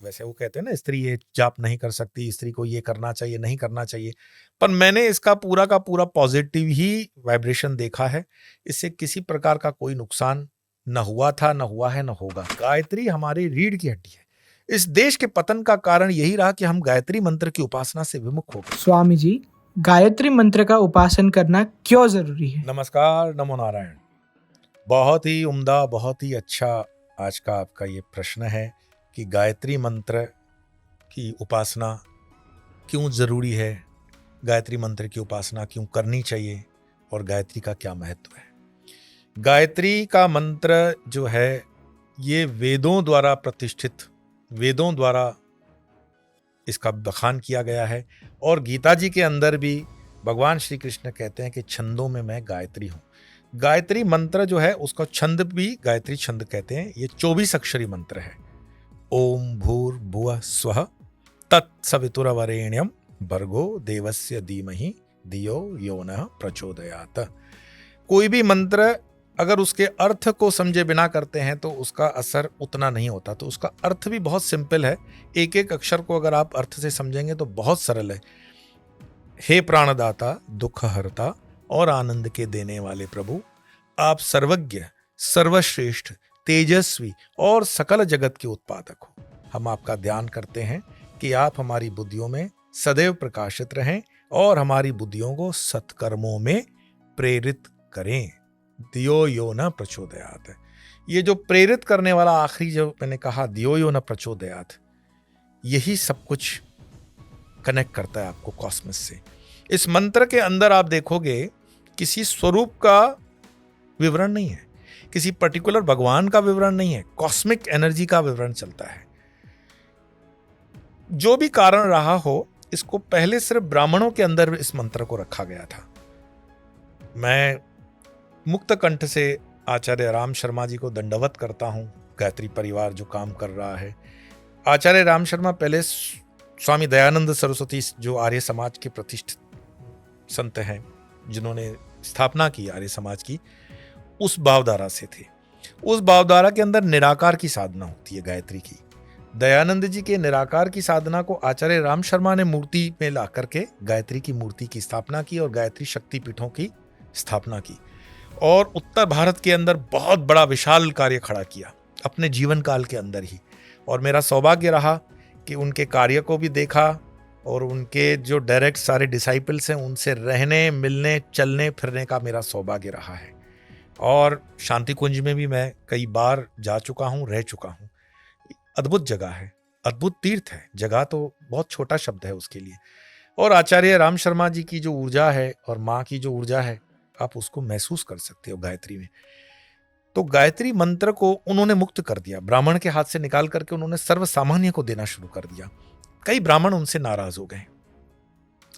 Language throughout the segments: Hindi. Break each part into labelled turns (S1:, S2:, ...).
S1: वैसे वो कहते हैं ना, स्त्री ये जाप नहीं कर सकती, स्त्री को ये करना चाहिए, नहीं करना चाहिए, पर मैंने इसका पूरा का पूरा पॉजिटिव ही वाइब्रेशन देखा है। इससे किसी प्रकार का कोई नुकसान न हुआ था, न हुआ है, न होगा। गायत्री हमारी रीढ़ की हड्डी है। इस देश के पतन का कारण यही रहा कि हम गायत्री मंत्र की उपासना से विमुख हो गए।
S2: स्वामी जी, गायत्री मंत्र का उपासन करना क्यों जरूरी है?
S1: नमस्कार, नमो नारायण। बहुत ही उम्दा, बहुत ही अच्छा आज का आपका ये प्रश्न है कि गायत्री मंत्र की उपासना क्यों जरूरी है, गायत्री मंत्र की उपासना क्यों करनी चाहिए और गायत्री का क्या महत्व है। गायत्री का मंत्र जो है ये वेदों द्वारा प्रतिष्ठित, वेदों द्वारा इसका बखान किया गया है और गीता जी के अंदर भी भगवान श्री कृष्ण कहते हैं कि छंदों में मैं गायत्री हूं। गायत्री मंत्र जो है उसका छंद भी गायत्री छंद कहते हैं। ये 24 अक्षरी मंत्र है। ओम भूर्भुवः स्वः तत्सवितुर्वरेण्यं भर्गो देवस्य धीमहि धियो यो नः प्रचोदयात्। कोई भी मंत्र अगर उसके अर्थ को समझे बिना करते हैं तो उसका असर उतना नहीं होता। तो उसका अर्थ भी बहुत सिंपल है। एक एक अक्षर को अगर आप अर्थ से समझेंगे तो बहुत सरल है। हे प्राणदाता, दुख हरता और आनंद के देने वाले प्रभु, आप सर्वज्ञ, सर्वश्रेष्ठ, तेजस्वी और सकल जगत के उत्पादक हो। हम आपका ध्यान करते हैं कि आप हमारी बुद्धियों में सदैव प्रकाशित रहें और हमारी बुद्धियों को सत्कर्मों में प्रेरित करें। दियो यो न प्रचोदयात। ये जो प्रेरित करने वाला आखिरी जो मैंने कहा, दियो यो न प्रचोदयात, यही सब कुछ कनेक्ट करता है आपको कॉस्मस से। इस मंत्र के अंदर आप देखोगे किसी स्वरूप का विवरण नहीं है, किसी पर्टिकुलर भगवान का विवरण नहीं है, कॉस्मिक एनर्जी का विवरण चलता है। जो भी कारण रहा हो, इसको पहले सिर्फ ब्राह्मणों के अंदर इस मंत्र को रखा गया था। मैं मुक्त कंठ से आचार्य राम शर्मा जी को दंडवत करता हूं। गायत्री परिवार जो काम कर रहा है, आचार्य राम शर्मा पहले स्वामी दयानंद सरस्वती जो आर्य समाज के प्रतिष्ठित संत हैं, जिन्होंने स्थापना की आर्य समाज की, उस भावधारा से थे। उस भावधारा के अंदर निराकार की साधना होती है गायत्री की। दयानंद जी के निराकार की साधना को आचार्य राम शर्मा ने मूर्ति में ला करके गायत्री की मूर्ति की स्थापना की और गायत्री शक्तिपीठों की स्थापना की और उत्तर भारत के अंदर बहुत बड़ा विशाल कार्य खड़ा किया अपने जीवन काल के अंदर ही। और मेरा सौभाग्य रहा कि उनके कार्य को भी देखा और उनके जो डायरेक्ट सारे डिसाइपल्स हैं उनसे रहने, मिलने, चलने फिरने का मेरा सौभाग्य रहा है। और शांति कुंज में भी मैं कई बार जा चुका हूँ, रह चुका हूँ। अद्भुत जगह है, अद्भुत तीर्थ है। जगह तो बहुत छोटा शब्द है उसके लिए। और आचार्य राम शर्मा जी की जो ऊर्जा है और माँ की जो ऊर्जा है, आप उसको महसूस कर सकते हो गायत्री में। तो गायत्री मंत्र को उन्होंने मुक्त कर दिया, ब्राह्मण के हाथ से निकाल करके उन्होंने सर्व सामान्य को देना शुरू कर दिया। कई ब्राह्मण उनसे नाराज हो गए,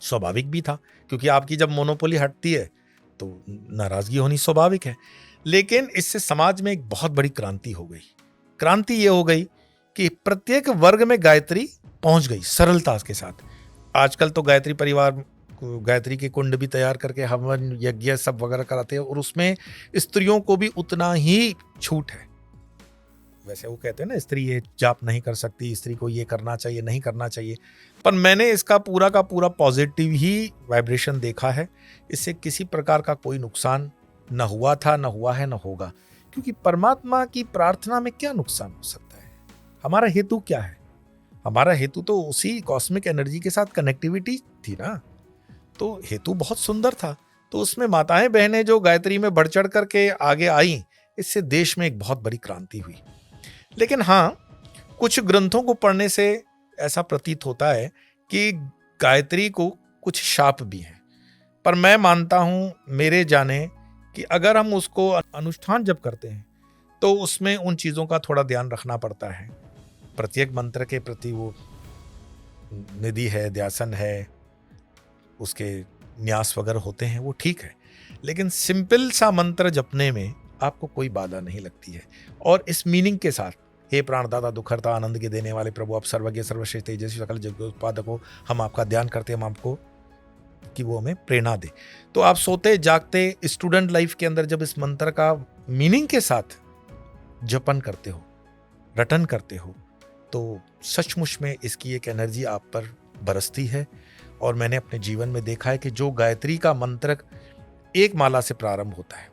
S1: स्वाभाविक भी था, क्योंकि आपकी जब मोनोपोली हटती है तो नाराजगी होनी स्वाभाविक है। लेकिन इससे समाज में एक बहुत बड़ी क्रांति हो गई। क्रांति ये हो गई कि प्रत्येक वर्ग में गायत्री पहुंच गई सरलता के साथ। आजकल तो गायत्री परिवार गायत्री के कुंड भी तैयार करके हवन यज्ञ सब वगैरह कराते हैं और उसमें स्त्रियों को भी उतना ही छूट है। वैसे वो कहते हैं ना, स्त्री ये जाप नहीं कर सकती, स्त्री को ये करना चाहिए, नहीं करना चाहिए, पर मैंने इसका पूरा का पूरा पॉजिटिव ही वाइब्रेशन देखा है। इससे किसी प्रकार का कोई नुकसान न हुआ था, न हुआ है, न होगा। क्योंकि परमात्मा की प्रार्थना में क्या नुकसान हो सकता है? हमारा हेतु क्या है? हमारा हेतु तो उसी कॉस्मिक एनर्जी के साथ कनेक्टिविटी थी ना। तो हेतु बहुत सुंदर था। तो उसमें माताएं बहनें जो गायत्री में बढ़ चढ़ करके आगे आई, इससे देश में एक बहुत बड़ी क्रांति हुई। लेकिन हाँ, कुछ ग्रंथों को पढ़ने से ऐसा प्रतीत होता है कि गायत्री को कुछ शाप भी हैं। पर मैं मानता हूं, मेरे जाने, कि अगर हम उसको अनुष्ठान जब करते हैं तो उसमें उन चीजों का थोड़ा ध्यान रखना पड़ता है। प्रत्येक मंत्र के प्रति वो निधि है, ध्यासन है, उसके न्यास वगैरह होते हैं, वो ठीक है। लेकिन सिंपल सा मंत्र जपने में आपको कोई बाधा नहीं लगती है। और इस मीनिंग के साथ, हे प्राणदाता, दुखहर्ता, आनंद के देने वाले प्रभु, आप सर्वज्ञ, सर्वश्रेष्ठ, तेजस्वी, सकल जगत के उत्पादक हो, हम आपका ध्यान करते हैं, हम आपको कि वो हमें प्रेरणा दे। तो आप सोते जागते स्टूडेंट लाइफ के अंदर जब इस मंत्र का मीनिंग के साथ जपन करते हो, रटन करते हो, तो सचमुच में इसकी एक एनर्जी आप पर बरसती है। और मैंने अपने जीवन में देखा है कि जो गायत्री का मंत्र एक माला से प्रारंभ होता है,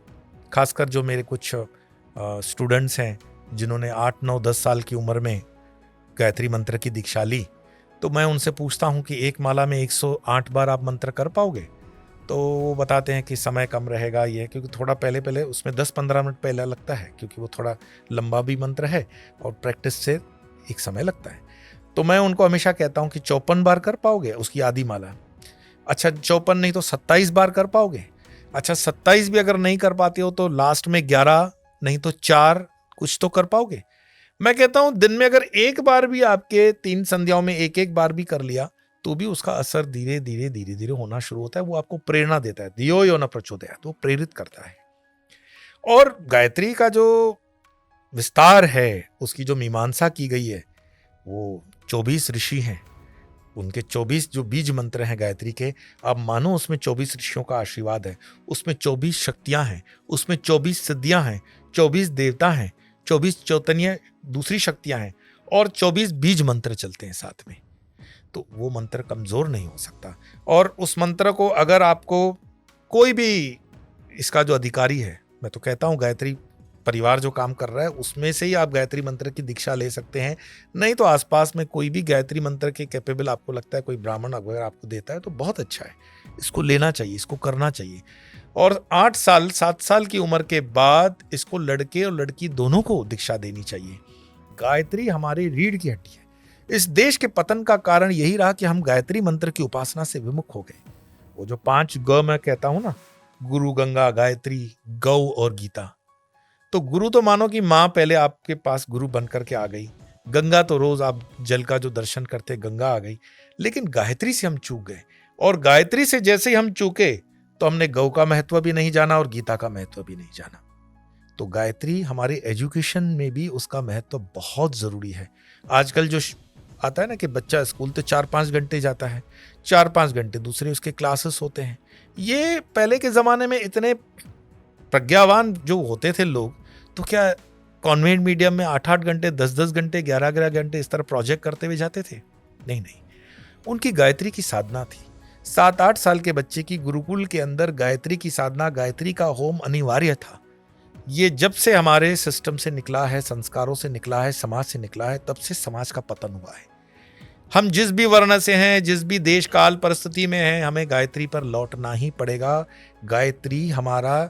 S1: खासकर जो मेरे कुछ स्टूडेंट्स हैं जिन्होंने 8, 9, 10 साल की उम्र में गायत्री मंत्र की दीक्षा ली, तो मैं उनसे पूछता हूं कि एक माला में 108 बार आप मंत्र कर पाओगे? तो वो बताते हैं कि समय कम रहेगा ये, क्योंकि थोड़ा पहले उसमें 10-15 मिनट पहले लगता है, क्योंकि वो थोड़ा लंबा भी मंत्र है और प्रैक्टिस से एक समय लगता है। तो मैं उनको हमेशा कहता हूं कि 54 बार कर पाओगे उसकी आधी माला? अच्छा 54 नहीं तो 27 बार कर पाओगे? अच्छा 27 भी अगर नहीं कर पाते हो तो लास्ट में 11 नहीं तो 4 कुछ तो कर पाओगे? मैं कहता हूं दिन में अगर एक बार भी आपके 3 संध्याओं में एक बार भी कर लिया तो भी उसका असर धीरे धीरे होना शुरू होता है। वो आपको प्रेरणा देता है, धियो यो न प्रचोदयात्, वो प्रेरित करता है। और गायत्री का जो विस्तार है, उसकी जो मीमांसा की गई है, वो 24 ऋषि हैं, उनके 24 जो बीज मंत्र हैं गायत्री के, आप मानो उसमें 24 ऋषियों का आशीर्वाद है, उसमें 24 शक्तियां हैं, उसमें 24 सिद्धियां हैं, 24 देवता हैं, 24 चैतन्य दूसरी शक्तियां हैं और 24 बीज मंत्र चलते हैं साथ में। तो वो मंत्र कमजोर नहीं हो सकता। और उस मंत्र को अगर आपको कोई भी इसका जो अधिकारी है, मैं तो कहता हूं गायत्री परिवार जो काम कर रहा है उसमें से ही आप गायत्री मंत्र की दीक्षा ले सकते हैं। नहीं तो आसपास में कोई भी गायत्री मंत्र के कैपेबल आपको लगता है, कोई ब्राह्मण अगर आपको देता है तो बहुत अच्छा है, इसको लेना चाहिए, इसको करना चाहिए। और 8 साल 7 साल की उम्र के बाद इसको लड़के और लड़की दोनों को दीक्षा देनी चाहिए। गायत्री हमारी रीढ़ की हड्डी है। इस देश के पतन का कारण यही रहा कि हम गायत्री मंत्र की उपासना से विमुख हो गए। वो जो 5 ग मैं कहता हूं ना, गुरु, गंगा, गायत्री, गौ और गीता। तो गुरु तो मानो कि माँ पहले आपके पास गुरु बन करके आ गई, गंगा तो रोज आप जल का जो दर्शन करते गंगा आ गई, लेकिन गायत्री से हम चूक गए। और गायत्री से जैसे ही हम चूके तो हमने गौ का महत्व भी नहीं जाना और गीता का महत्व भी नहीं जाना। तो गायत्री हमारे एजुकेशन में भी उसका महत्व बहुत जरूरी है। आजकल जो आता है ना कि बच्चा स्कूल तो 4-5 घंटे जाता है, 4-5 घंटे दूसरे उसके क्लासेस होते हैं। ये पहले के जमाने में इतने प्रज्ञावान जो होते थे लोग, तो क्या कॉन्वेंट मीडियम में 8-8 घंटे, 10-10 घंटे, 11-11 घंटे इस तरह प्रोजेक्ट करते हुए जाते थे? नहीं, उनकी गायत्री की साधना थी। 7-8 साल के बच्चे की गुरुकुल के अंदर गायत्री की साधना, गायत्री का होम अनिवार्य था। ये जब से हमारे सिस्टम से निकला है, संस्कारों से निकला है, समाज से निकला है, तब से समाज का पतन हुआ है। हम जिस भी वर्ण से हैं, जिस भी देश काल परिस्थिति में हैं, हमें गायत्री पर लौटना ही पड़ेगा। गायत्री हमारा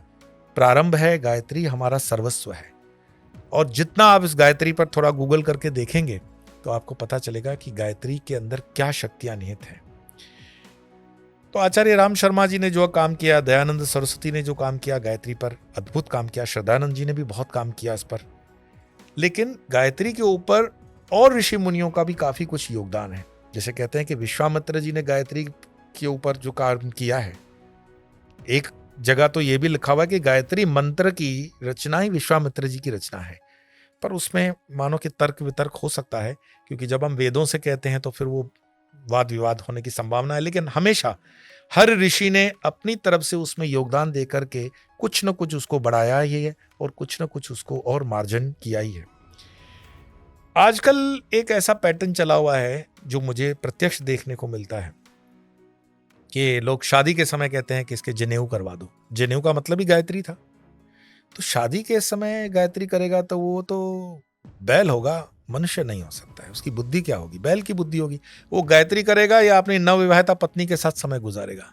S1: प्रारंभ है, गायत्री हमारा सर्वस्व है। और जितना आप इस गायत्री पर थोड़ा गूगल करके देखेंगे तो आपको पता चलेगा कि गायत्री के अंदर क्या शक्तियां निहित हैं। तो आचार्य राम शर्मा जी ने जो काम किया, दयानंद सरस्वती ने जो काम किया गायत्री पर, अद्भुत काम किया। श्रद्धानंद जी ने भी बहुत काम किया इस पर। लेकिन गायत्री के ऊपर और ऋषि मुनियों का भी काफी कुछ योगदान है। जैसे कहते हैं कि विश्वामित्र जी ने गायत्री के ऊपर जो काम किया है, एक जगह तो यह भी लिखा हुआ है कि गायत्री मंत्र की रचना ही विश्वामित्र जी की रचना है। पर उसमें मानो कि तर्क वितर्क हो सकता है, क्योंकि जब हम वेदों से कहते हैं तो फिर वो वाद विवाद होने की संभावना है। लेकिन हमेशा हर ऋषि ने अपनी तरफ से उसमें योगदान देकर के कुछ न कुछ उसको बढ़ाया ही है और कुछ न कुछ उसको और मार्जन किया ही है। आजकल एक ऐसा पैटर्न चला हुआ है जो मुझे प्रत्यक्ष देखने को मिलता है कि लोग शादी के समय कहते हैं कि इसके जनेऊ करवा दो। जनेऊ का मतलब ही गायत्री था। तो शादी के समय गायत्री करेगा तो वो तो बैल होगा, मनुष्य नहीं हो सकता है। उसकी बुद्धि क्या होगी? बैल की बुद्धि होगी। वो गायत्री करेगा या अपनी नवविवाहिता पत्नी के साथ समय गुजारेगा?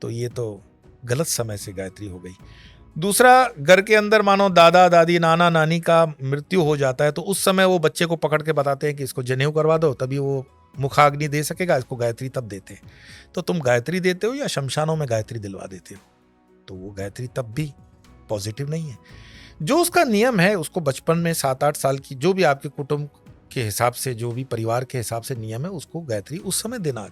S1: तो ये तो गलत समय से गायत्री हो गई। दूसरा, घर के अंदर मानो दादा दादी नाना नानी का मृत्यु हो जाता है तो उस समय वो बच्चे को पकड़ के बताते हैं कि इसको जनेऊ करवा दो, तभी वो मुखाग्नि दे सकेगा, इसको गायत्री तब देते हैं। तो तुम गायत्री देते हो या शमशानों में गायत्री दिलवा देते हो? तो वो गायत्री तब भी पॉजिटिव नहीं है। जो उसका नियम है उसको बचपन में 7-8 साल की जो भी आपके कुटुंब के हिसाब से, जो भी परिवार के हिसाब से नियम है, उसको गायत्री उस समय देना।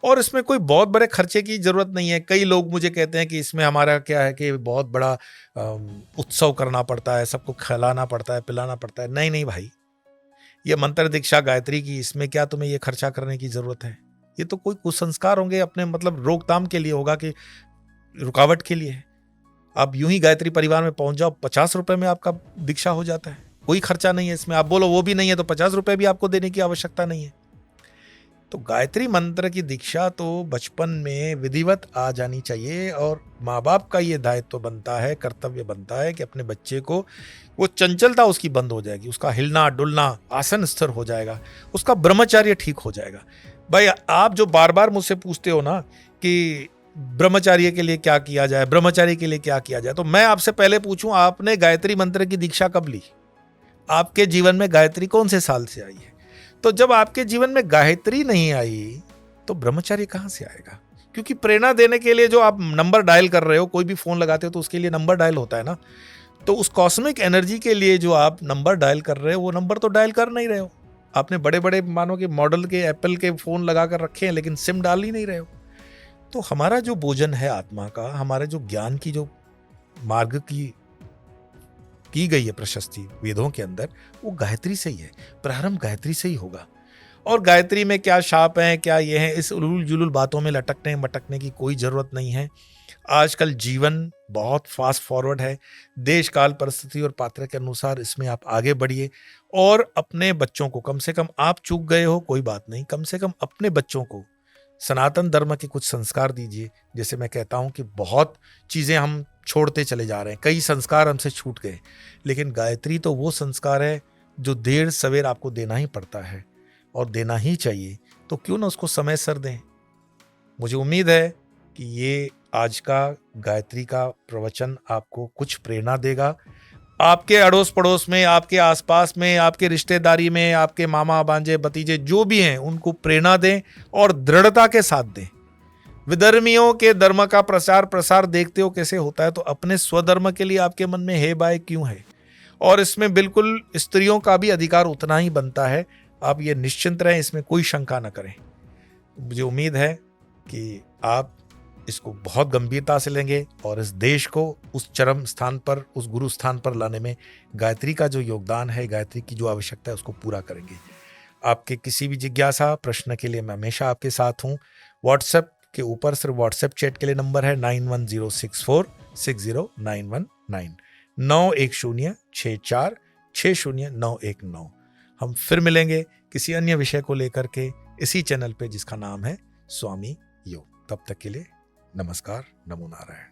S1: और इसमें कोई बहुत बड़े खर्चे की जरूरत नहीं है। कई लोग मुझे कहते हैं कि इसमें हमारा क्या है कि बहुत बड़ा उत्सव करना पड़ता है, सबको खिलाना पड़ता है, पिलाना पड़ता है। नहीं भाई, ये मंत्र दीक्षा गायत्री की, इसमें क्या तुम्हें ये खर्चा करने की जरूरत है? ये तो कोई कुसंस्कार होंगे अपने मतलब रोकथाम के लिए होगा, कि रुकावट के लिए है। आप यूं ही गायत्री परिवार में पहुंच जाओ, 50 रुपए में आपका दीक्षा हो जाता है। कोई खर्चा नहीं है इसमें। आप बोलो वो भी नहीं है तो 50 रुपए भी आपको देने की आवश्यकता नहीं है। तो गायत्री मंत्र की दीक्षा तो बचपन में विधिवत आ जानी चाहिए, और माँ बाप का ये दायित्व बनता है, कर्तव्य बनता है कि अपने बच्चे को, वो चंचलता उसकी बंद हो जाएगी, उसका हिलना डुलना आसन स्थिर हो जाएगा, उसका ब्रह्मचर्य ठीक हो जाएगा। भाई आप जो बार बार मुझसे पूछते हो ना कि ब्रह्मचार्य के लिए क्या किया जाए, ब्रह्मचारी के लिए क्या किया जाए, तो मैं आपसे पहले पूछूं, आपने गायत्री मंत्र की दीक्षा कब ली? आपके जीवन में गायत्री कौन से साल से आई है? तो जब आपके जीवन में गायत्री नहीं आई तो ब्रह्मचार्य कहां से आएगा? क्योंकि प्रेरणा देने के लिए जो आप नंबर डायल कर रहे हो, कोई भी फोन लगाते हो तो उसके लिए नंबर डायल होता है ना, तो उस कॉस्मिक एनर्जी के लिए जो आप नंबर डायल कर रहे हो, वो नंबर तो डायल कर नहीं रहे हो। आपने बड़े बड़े मानो कि मॉडल के एप्पल के फोन लगा कर रखे हैं, लेकिन सिम डाल ही नहीं रहे हो। तो हमारा जो भोजन है आत्मा का, हमारे जो ज्ञान की जो मार्ग की गई है प्रशस्ति वेदों के अंदर, वो गायत्री से ही है। प्रारंभ गायत्री से ही होगा। और गायत्री में क्या शाप है, क्या ये है, इस उलूल जुलूल बातों में लटकने मटकने की कोई जरूरत नहीं है। आजकल जीवन बहुत फास्ट फॉरवर्ड है। देश काल परिस्थिति और पात्र के अनुसार इसमें आप आगे बढ़िए, और अपने बच्चों को, कम से कम आप चूक गए हो कोई बात नहीं, कम से कम अपने बच्चों को सनातन धर्म के कुछ संस्कार दीजिए। जैसे मैं कहता हूं कि बहुत चीजें हम छोड़ते चले जा रहे हैं, कई संस्कार हमसे छूट गए, लेकिन गायत्री तो वो संस्कार है जो देर सवेर आपको देना ही पड़ता है, और देना ही चाहिए। तो क्यों ना उसको समय सर दें। मुझे उम्मीद है कि ये आज का गायत्री का प्रवचन आपको कुछ प्रेरणा देगा। आपके अड़ोस पड़ोस में, आपके आसपास में, आपके रिश्तेदारी में, आपके मामा भांजे भतीजे जो भी हैं, उनको प्रेरणा दें और दृढ़ता के साथ दें। विधर्मियों के धर्म का प्रचार प्रसार देखते हो कैसे होता है, तो अपने स्वधर्म के लिए आपके मन में हे बाय क्यों है? और इसमें बिल्कुल स्त्रियों का भी अधिकार उतना ही बनता है। आप ये निश्चिंत रहें, इसमें कोई शंका न करें। मुझे उम्मीद है कि आप इसको बहुत गंभीरता से लेंगे और इस देश को उस चरम स्थान पर, उस गुरु स्थान पर लाने में गायत्री का जो योगदान है, गायत्री की जो आवश्यकता है, उसको पूरा करेंगे। आपके किसी भी जिज्ञासा प्रश्न के लिए मैं हमेशा आपके साथ हूँ। व्हाट्सएप के ऊपर सिर्फ व्हाट्सएप चैट के लिए नंबर है 9106460919 9106460919। हम फिर मिलेंगे किसी अन्य विषय को लेकर के इसी चैनल पे, जिसका नाम है स्वामी योग। तब तक के लिए नमस्कार, नमो नारायण।